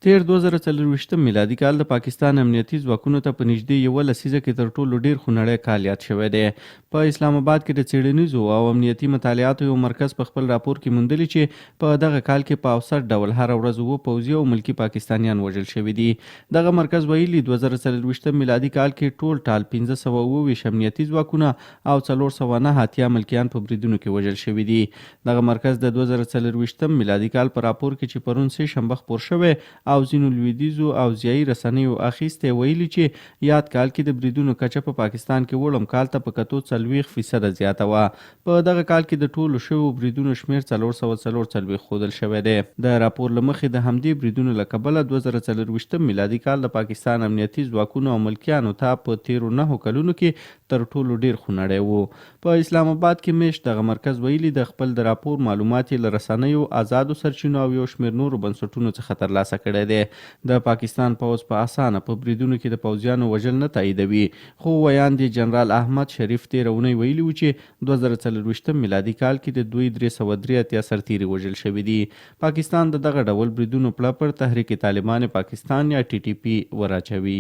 تیر 2024 میلادي کال د پاکستان امنیتي ځواکونو ته په نږدې یوه لسیزه کې تر ټولو ډیر خونړی کال یاد شوی دی. په اسلام آباد کې د څیړنیزو او امنیتي مطالعاتو یو مرکز په خپل راپور کې موندلي چې په دغه کال کې په اوسط ډول هر ورځ اووه پوځي او ملکي پاکستانیان وژل شوي دي. دغه مرکز ویلي 2024 میلادي کال کې ټول ټال 1529 امنیتي ځواکونه او 409 اتیا ملکیان په بریدونو کې وژل شوي دي. دغه مرکز د 2024 میلادي کال په راپور کې چې پرون سه شنبه خپور شوی او ځینو لویدیځو او ځایي رسنیو اخیستی ویلي چې یاد کال کې د بریدونو کچه په پاکستان کې وړم کال ته په کتو 40% زیاته وه. په دغه کال کې د ټولو شویو بریدونو شمېر 444 ښودل شوی دی. د راپور له مخې د همدې بریدونو له کبله 2024 میلادي کال د پاکستان امنیتي ځواکونو او ملکیانو ته په تیرو 9 کلونو کې تر ټولو ډیر خونړی و. په اسلام آباد کې میشت دغه مرکز ویلي د خپل د راپور معلومات یې له رسنیو، آزادو سرچینو او یو شمېر نورو بنسټونو څخه ترلاسه کړی دی. د پاکستان پوځ په اسانه په بریدونو کې د پوځیانو وژل نه تاییدوي، خو ویاندې جنرال احمد شریف تېره اونۍ ویلي و چې 2024 میلادي کال کې د دوی 303 اتیا سرتیري وژل شوي دي. پاکستان د دغه ډول بریدونو پړه پر تحریک طالبان پاکستان یا TTP وراچوي.